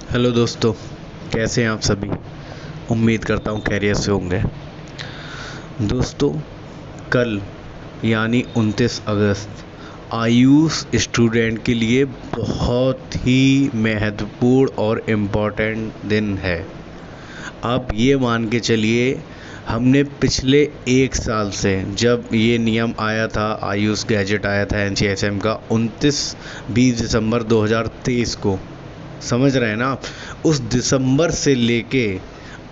Hello दोस्तों, कैसे हैं आप सभी। उम्मीद करता हूँ खैरियत से होंगे। दोस्तों, कल यानी 29 अगस्त आयुष स्टूडेंट के लिए बहुत ही महत्वपूर्ण और इम्पोर्टेंट दिन है। आप ये मान के चलिए, हमने पिछले एक साल से, जब ये नियम आया था, आयुष गैजेट आया था एनसीएसएम का 20 दिसंबर 2023 को, समझ रहे हैं ना आप। उस दिसंबर से लेके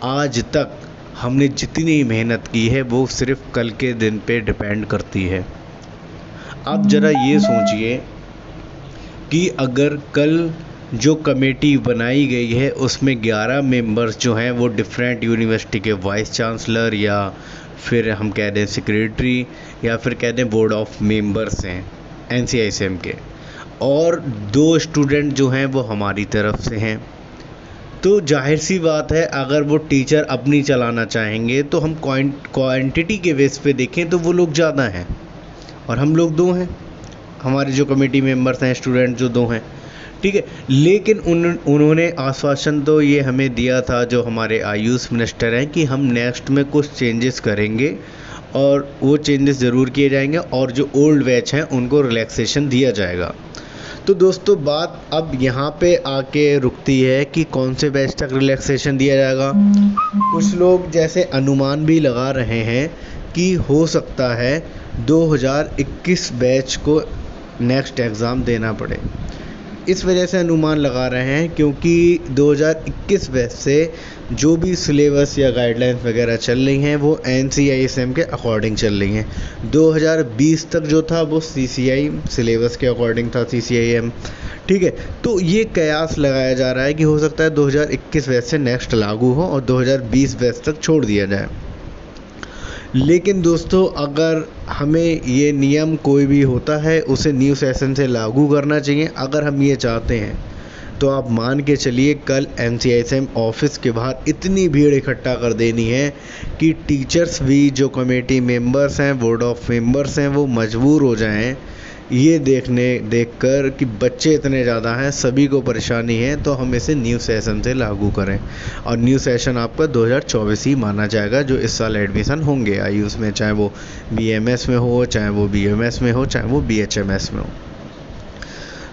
आज तक हमने जितनी मेहनत की है वो सिर्फ कल के दिन पे डिपेंड करती है। आप ज़रा ये सोचिए कि अगर कल जो कमेटी बनाई गई है उसमें 11 मेंबर्स जो हैं वो डिफरेंट यूनिवर्सिटी के वाइस चांसलर या फिर हम कह दें सेक्रेटरी या फिर कह दें बोर्ड ऑफ मेंबर्स हैं एनसीआईएसएम के, और 2 स्टूडेंट जो हैं वो हमारी तरफ से हैं, तो जाहिर सी बात है अगर वो टीचर अपनी चलाना चाहेंगे तो हम क्वांटिटी के बेस पे देखें तो वो लोग ज़्यादा हैं और हम लोग 2 हैं। हमारे जो कमेटी मेंबर्स हैं स्टूडेंट जो 2 हैं, ठीक है। लेकिन उन्होंने आश्वासन तो ये हमें दिया था, जो हमारे आयुष मिनिस्टर हैं, कि हम नेक्स्ट में कुछ चेंजेस करेंगे और वो चेंजेस ज़रूर किए जाएंगे और जो ओल्ड बैच हैं उनको रिलैक्सेशन दिया जाएगा। तो दोस्तों, बात अब यहाँ पे आके रुकती है कि कौन से बैच तक रिलैक्सेशन दिया जाएगा। कुछ लोग जैसे अनुमान भी लगा रहे हैं कि हो सकता है 2021 बैच को नेक्स्ट एग्ज़ाम देना पड़े। इस वजह से अनुमान लगा रहे हैं क्योंकि 2021 बैच से जो भी सिलेबस या गाइडलाइंस वगैरह चल रही हैं वो एनसीआईएसएम के अकॉर्डिंग चल रही हैं। 2020 तक जो था वो सीसीआई सिलेबस के अकॉर्डिंग था, सीसीआईएम, ठीक है। तो ये कयास लगाया जा रहा है कि हो सकता है 2021 बैच से नेक्स्ट लागू हो और 2020 बैच तक छोड़ दिया जाए। लेकिन दोस्तों, अगर हमें ये नियम कोई भी होता है उसे न्यू सेशन से लागू करना चाहिए। अगर हम ये चाहते हैं तो आप मान के चलिए कल एनसीआईएसएम ऑफिस के बाहर इतनी भीड़ इकट्ठा कर देनी है कि टीचर्स भी, जो कमेटी मेंबर्स हैं, बोर्ड ऑफ मेंबर्स हैं, वो मजबूर हो जाएं ये देखकर कि बच्चे इतने ज़्यादा हैं, सभी को परेशानी है, तो हम इसे न्यू सेशन से लागू करें। और न्यू सेशन आपका 2024 ही माना जाएगा, जो इस साल एडमिशन होंगे आयुष में, चाहे वो बीएमएस में हो, चाहे वो बीएमएस में हो, चाहे वो बीएचएमएस में हो।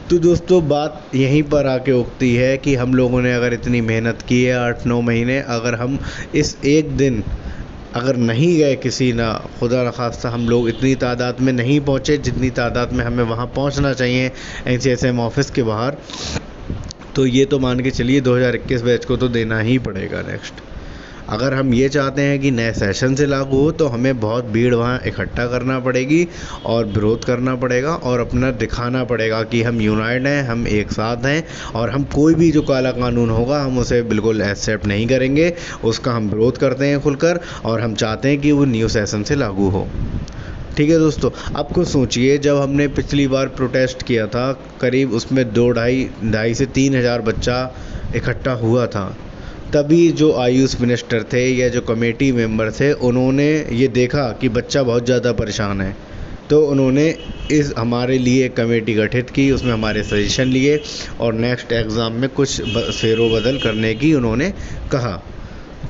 तो दोस्तों, बात यहीं पर आके उगती है कि हम लोगों ने अगर इतनी मेहनत की है 8-9 महीने, अगर हम इस एक दिन अगर नहीं गए, किसी ना खुदा न खास्ता हम लोग इतनी तादाद में नहीं पहुँचे जितनी तादाद में हमें वहाँ पहुँचना चाहिए एनसीएसएम ऑफिस के बाहर, तो ये तो मान के चलिए 2021 बैच को तो देना ही पड़ेगा नेक्स्ट। अगर हम ये चाहते हैं कि नए सेशन से लागू हो तो हमें बहुत भीड़ वहाँ इकट्ठा करना पड़ेगी और विरोध करना पड़ेगा और अपना दिखाना पड़ेगा कि हम यूनाइट हैं, हम एक साथ हैं और हम कोई भी जो काला कानून होगा हम उसे बिल्कुल एक्सेप्ट नहीं करेंगे, उसका हम विरोध करते हैं खुलकर और हम चाहते हैं कि वो न्यू सेशन से लागू हो। ठीक है दोस्तों, आप खुद सोचिए, जब हमने पिछली बार प्रोटेस्ट किया था करीब उसमें 2-2.5 से 3 हज़ार बच्चा इकट्ठा हुआ था, तभी जो आयुष मिनिस्टर थे या जो कमेटी मेंबर थे उन्होंने ये देखा कि बच्चा बहुत ज़्यादा परेशान है, तो उन्होंने इस हमारे लिए कमेटी गठित की, उसमें हमारे सजेशन लिए और नेक्स्ट एग्ज़ाम में कुछ फेरोबदल करने की उन्होंने कहा,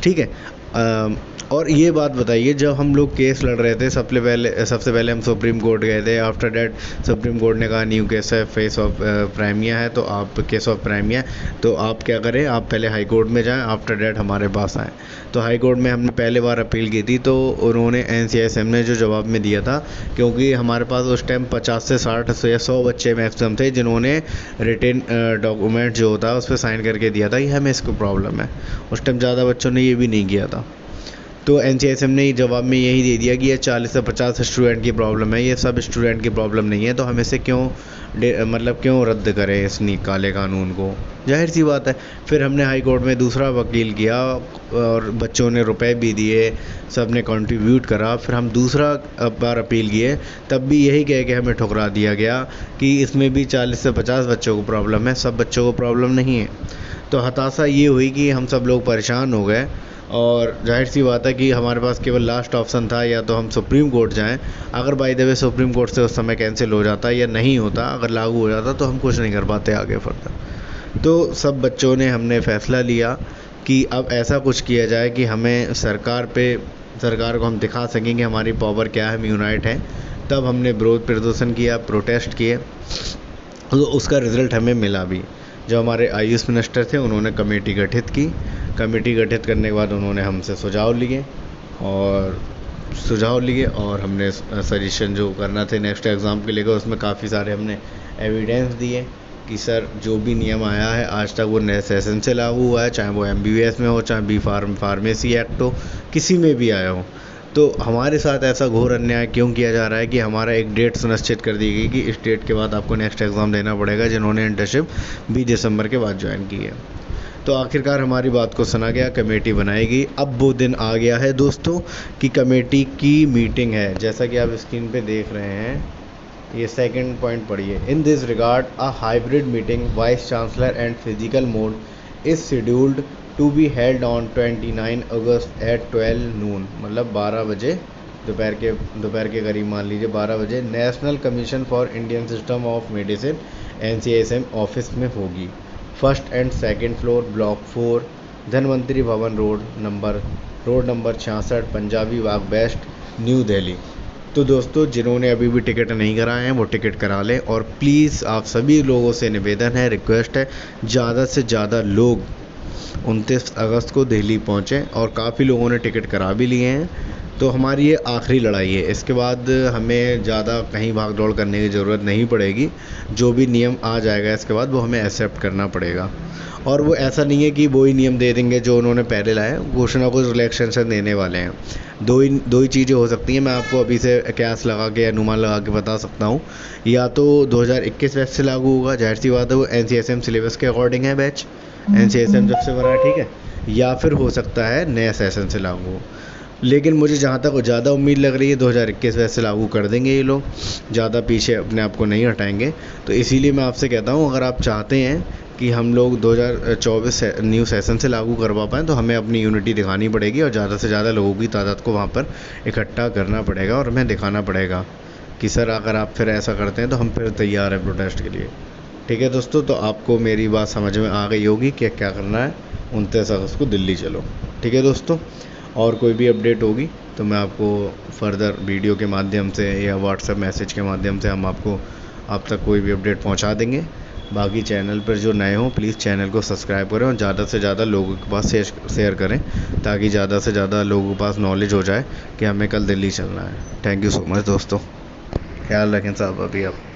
ठीक है। और ये बात बताइए, जब हम लोग केस लड़ रहे थे सबसे पहले हम सुप्रीम कोर्ट गए थे। आफ्टर डैट सुप्रीम कोर्ट ने कहा न्यू केस है, फेस ऑफ प्राइमिया है, तो आप केस ऑफ प्राइमिया, तो आप क्या करें, आप पहले हाई कोर्ट में जाएं, आफ्टर डैट हमारे पास आएँ। तो हाई कोर्ट में हमने पहले बार अपील की थी, तो उन्होंने एनसीआईएसएम ने जो जवाब में दिया था, क्योंकि हमारे पास उस टाइम 50 से 60 या 100 बच्चे मैक्सिमम थे जिन्होंने रिटेन डॉक्यूमेंट जो होता है उस पर साइन करके दिया था कि हमें इसको प्रॉब्लम है। उस टाइम ज़्यादा बच्चों ने ये भी नहीं किया था, तो एनसीआईएसएम ने जवाब में यही दे दिया कि ये 40 से 50 स्टूडेंट की प्रॉब्लम है, ये सब स्टूडेंट की प्रॉब्लम नहीं है, तो हम इसे क्यों रद्द करें इस काले कानून को। जाहिर सी बात है, फिर हमने हाई कोर्ट में दूसरा वकील किया और बच्चों ने रुपए भी दिए, सब ने कंट्रीब्यूट करा, फिर हम दूसरा बार अपील किए, तब भी यही कह के हमें ठुकरा दिया गया कि इसमें भी 40 से 50 बच्चों को प्रॉब्लम है, सब बच्चों को प्रॉब्लम नहीं है। तो हताशा ये हुई कि हम सब लोग परेशान हो गए और जाहिर सी बात है कि हमारे पास केवल लास्ट ऑप्शन था, या तो हम सुप्रीम कोर्ट जाएं। अगर by the way supreme court से उस समय कैंसिल हो जाता या नहीं होता, अगर लागू हो जाता, तो हम कुछ नहीं कर पाते आगे फर्दर। तो सब बच्चों ने हमने फ़ैसला लिया कि अब ऐसा कुछ किया जाए कि हमें सरकार को हम दिखा सकें कि हमारी पावर क्या है, हम यूनाइट हैं। तब हमने विरोध प्रदर्शन किया, प्रोटेस्ट किए, तो उसका रिज़ल्ट हमें मिला भी। जो हमारे आयुष मिनिस्टर थे उन्होंने कमेटी गठित की। कमेटी गठित करने के बाद उन्होंने हमसे सुझाव लिए और हमने सजेशन जो करना थे नेक्स्ट एग्ज़ाम के लिए, उसमें काफ़ी सारे हमने एविडेंस दिए कि सर जो भी नियम आया है आज तक वो नए सेशन से लागू हुआ है, चाहे वो MBBS में हो, चाहे फार्मेसी एक्ट हो, किसी में भी आया हो। तो हमारे साथ ऐसा घोर अन्याय क्यों किया जा रहा है कि हमारा एक डेट सुनिश्चित कर दी गई कि इस डेट के बाद आपको नेक्स्ट एग्ज़ाम देना पड़ेगा, जिन्होंने इंटर्नशिप 20 दिसंबर के बाद ज्वाइन की है। तो आखिरकार हमारी बात को सुना गया, कमेटी बनाई गई। अब वो दिन आ गया है दोस्तों कि कमेटी की मीटिंग है, जैसा कि आप स्क्रीन पे देख रहे हैं। ये सेकंड पॉइंट पढ़िए। In this regard a hybrid meeting vice chancellor and physical mode is scheduled to be held on 29 August at 12 noon, मतलब 12 बजे दोपहर के करीब, मान लीजिए 12 बजे, national commission for Indian system of medicine NCSM office में होगी। First and second floor, block 4, Dhanvantari भवन रोड नंबर 66, पंजाबी बाग वेस्ट, न्यू दिल्ली। तो दोस्तों जिन्होंने अभी भी टिकट नहीं कराए हैं वो टिकट करा लें। और प्लीज़ आप सभी लोगों से निवेदन है, रिक्वेस्ट है, ज़्यादा से ज़्यादा लोग 29 अगस्त को दिल्ली पहुँचें। और काफ़ी लोगों ने टिकट करा भी लिए हैं। तो हमारी ये आखिरी लड़ाई है, इसके बाद हमें ज़्यादा कहीं भाग दौड़ करने की ज़रूरत नहीं पड़ेगी। जो भी नियम आ जाएगा इसके बाद वो हमें एक्सेप्ट करना पड़ेगा। और वो ऐसा नहीं है कि वो ही नियम दे देंगे जो उन्होंने पहले लाए, कुछ ना कुछ रिलैक्सेशन देने वाले हैं। दो ही चीज़ें हो सकती हैं, मैं आपको अभी से क्यास लगा के, अनुमान लगा के बता सकता हूँ। या तो 2021 बैच से लागू होगा, जाहिर सी बात है वो NCSM सिलेबस के अकॉर्डिंग है बैच, NCSM जब से बना है, ठीक है। या फिर हो सकता है नया सेशन से लागू हो। लेकिन मुझे जहाँ तक ज़्यादा उम्मीद लग रही है 2021 वैसे लागू कर देंगे ये लोग, ज़्यादा पीछे अपने आप को नहीं हटाएंगे। तो इसीलिए मैं आपसे कहता हूँ, अगर आप चाहते हैं कि हम लोग 2024 न्यू सेशन से लागू करवा पाएँ तो हमें अपनी यूनिटी दिखानी पड़ेगी और ज़्यादा से ज़्यादा लोगों की तादाद को वहाँ पर इकट्ठा करना पड़ेगा और हमें दिखाना पड़ेगा कि सर अगर आप फिर ऐसा करते हैं तो हम फिर तैयार हैं प्रोटेस्ट के लिए। ठीक है दोस्तों, तो आपको मेरी बात समझ में आ गई होगी कि क्या करना है। 29 अगस्त को दिल्ली चलो, ठीक है दोस्तों। और कोई भी अपडेट होगी तो मैं आपको फर्दर वीडियो के माध्यम से या व्हाट्सएप मैसेज के माध्यम से हम आपको आप तक कोई भी अपडेट पहुंचा देंगे। बाकी चैनल पर जो नए हों प्लीज़ चैनल को सब्सक्राइब करें और ज़्यादा से ज़्यादा लोगों के पास शेयर करें, ताकि ज़्यादा से ज़्यादा लोगों के पास नॉलेज हो जाए कि हमें कल दिल्ली चलना है। थैंक यू सो मच दोस्तों, ख्याल रखें साहब अभी आप।